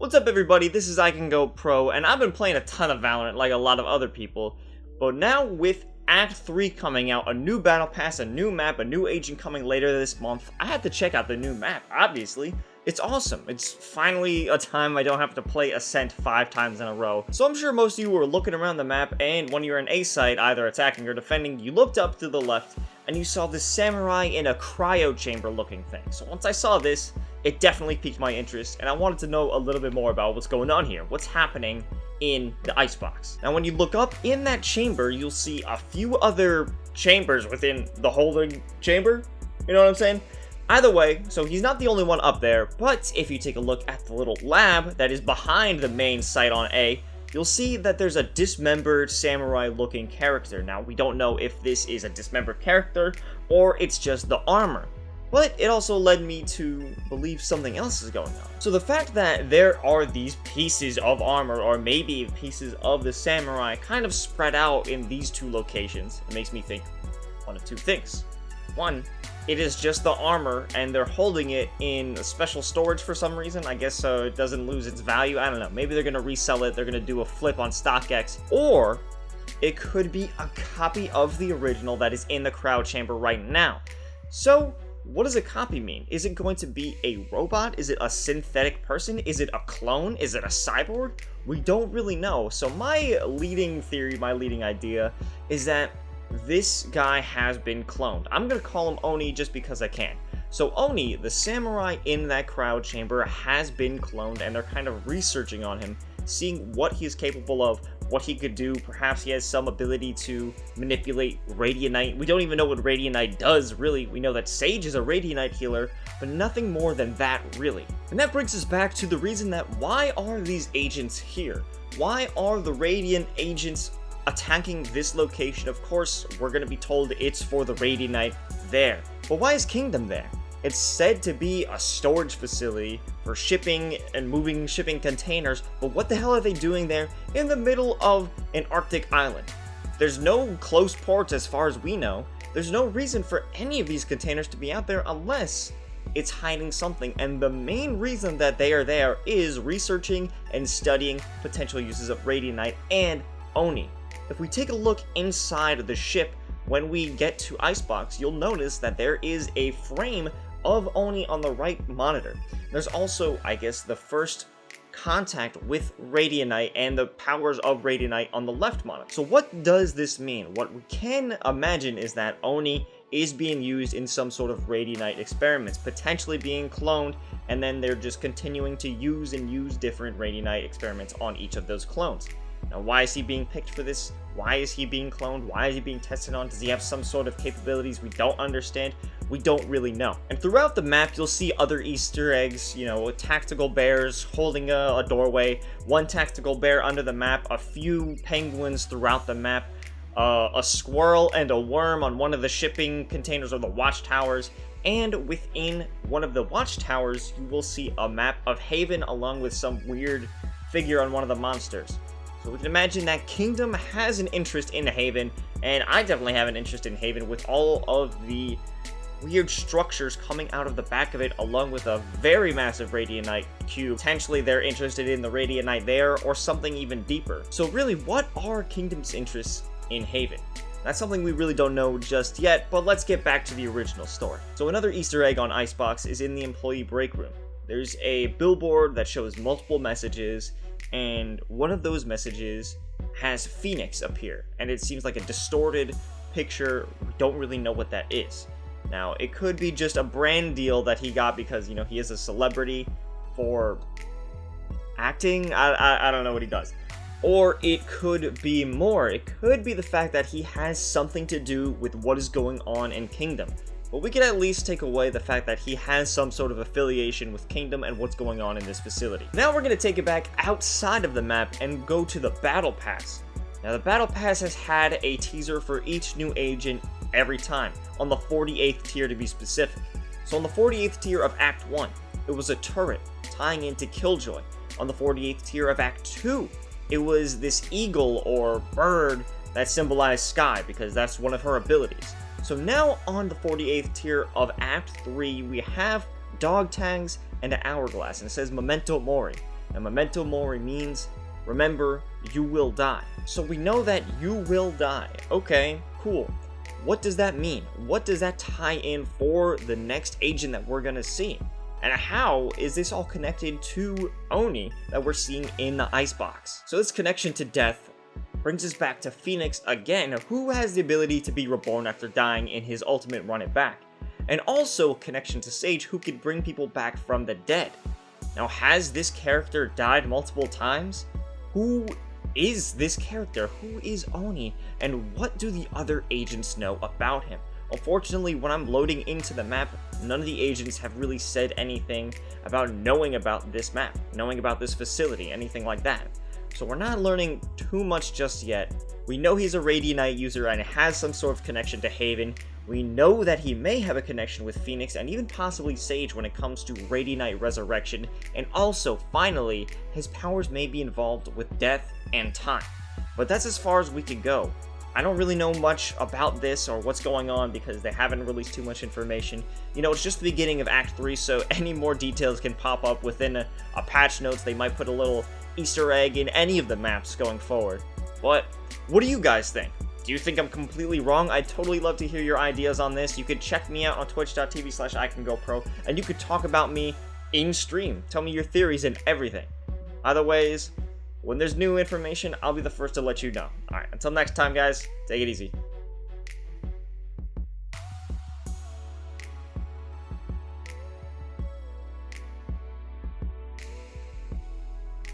What's up everybody, this is I Can Go Pro, and I've been playing a ton of Valorant like a lot of other people, but now with Act 3 coming out, a new battle pass, a new map, a new agent coming later this month, I had to check out the new map, obviously. It's awesome. It's finally a time I don't have to play Ascent 5 times in a row. So I'm sure most of you were looking around the map, and when you're in A site, either attacking or defending, you looked up to the left, and you saw this samurai in a cryo chamber looking thing. So once I saw this, it definitely piqued my interest, and I wanted to know a little bit more about what's going on here. What's happening in the Icebox. Now when you look up in that chamber, you'll see a few other chambers within the holding chamber. You know what I'm saying? Either way, so he's not the only one up there, but if you take a look at the little lab that is behind the main site on A, you'll see that there's a dismembered samurai-looking character. Now, we don't know if this is a dismembered character, or it's just the armor. But it also led me to believe something else is going on. So the fact that there are these pieces of armor, or maybe pieces of the samurai, kind of spread out in these two locations, it makes me think one of two things. One, it is just the armor, and they're holding it in special storage for some reason, I guess so it doesn't lose its value, I don't know. Maybe they're going to resell it, they're going to do a flip on StockX, or it could be a copy of the original that is in the crowd chamber right now. So, what does a copy mean? Is it going to be a robot? Is it a synthetic person? Is it a clone? Is it a cyborg? We don't really know. So my leading theory, my leading idea, is that this guy has been cloned. I'm going to call him Oni just because I can. So Oni, the samurai in that crowd chamber, has been cloned, and they're kind of researching on him, seeing what he is capable of, what he could do. Perhaps he has some ability to manipulate Radianite. We don't even know what Radianite does, really. We know that Sage is a Radianite healer, but nothing more than that, really. And that brings us back to the reason that why are these agents here? Why are the Radiant agents attacking this location? Of course, we're going to be told it's for the Radianite there. But why is Kingdom there? It's said to be a storage facility for shipping and moving shipping containers, but what the hell are they doing there in the middle of an Arctic island? There's no close ports as far as we know. There's no reason for any of these containers to be out there unless it's hiding something, and the main reason that they are there is researching and studying potential uses of Radianite and Oni. If we take a look inside of the ship, when we get to Icebox, you'll notice that there is a frame of Oni on the right monitor. There's also, I guess, the first contact with Radianite and the powers of Radianite on the left monitor. So what does this mean? What we can imagine is that Oni is being used in some sort of Radianite experiments, potentially being cloned, and then they're just continuing to use different Radianite experiments on each of those clones. Now, why is he being picked for this? Why is he being cloned? Why is he being tested on? Does he have some sort of capabilities we don't understand? We don't really know. And throughout the map, you'll see other Easter eggs, you know, tactical bears holding a doorway, one tactical bear under the map, a few penguins throughout the map, a squirrel and a worm on one of the shipping containers or the watchtowers, and within one of the watchtowers, you will see a map of Haven along with some weird figure on one of the monsters. So we can imagine that Kingdom has an interest in Haven, and I definitely have an interest in Haven with all of the weird structures coming out of the back of it, along with a very massive Radianite cube. Potentially they're interested in the Radianite there, or something even deeper. So really, what are Kingdom's interests in Haven? That's something we really don't know just yet, but let's get back to the original story. So another Easter egg on Icebox is in the employee break room. There's a billboard that shows multiple messages, and one of those messages has Phoenix appear, and it seems like a distorted picture. We don't really know what that is. Now, it could be just a brand deal that he got because, you know, he is a celebrity for acting. I don't know what he does. Or it could be more. It could be the fact that he has something to do with what is going on in Kingdom. But we can at least take away the fact that he has some sort of affiliation with Kingdom and what's going on in this facility. Now we're going to take it back outside of the map and go to the Battle Pass. Now the Battle Pass has had a teaser for each new agent every time, on the 48th tier to be specific. So on the 48th tier of Act 1, it was a turret tying into Killjoy. On the 48th tier of Act 2, it was this eagle or bird that symbolized Sky, because that's one of her abilities. So now on the 48th tier of Act 3, we have dog tags and an hourglass, and it says Memento Mori. And memento mori means, remember, you will die. So we know that you will die. Okay, cool. What does that mean? What does that tie in for the next agent that we're gonna see? And how is this all connected to Oni that we're seeing in the Icebox? So this connection to death brings us back to Phoenix again, who has the ability to be reborn after dying in his ultimate run it back. And also a connection to Sage, who could bring people back from the dead. Now, has this character died multiple times? Who is this character? Who is Oni? And what do the other agents know about him? Unfortunately, when I'm loading into the map, none of the agents have really said anything about knowing about this map, knowing about this facility, anything like that. So we're not learning too much just yet. We know he's a Radiant user and has some sort of connection to Haven. We know that he may have a connection with Phoenix and even possibly Sage when it comes to Radiant Resurrection. And also, finally, his powers may be involved with death and time. But that's as far as we can go. I don't really know much about this or what's going on because they haven't released too much information. You know, it's just the beginning of Act 3, so any more details can pop up within a patch notes. They might put a little Easter egg in any of the maps going forward. But what do you guys think? Do you think I'm completely wrong? I'd totally love to hear your ideas on this. You could check me out on twitch.tv/ICanGoPro, and you could talk about me in stream. Tell me your theories and everything. Either ways, when there's new information, I'll be the first to let you know. Alright, until next time, guys, take it easy.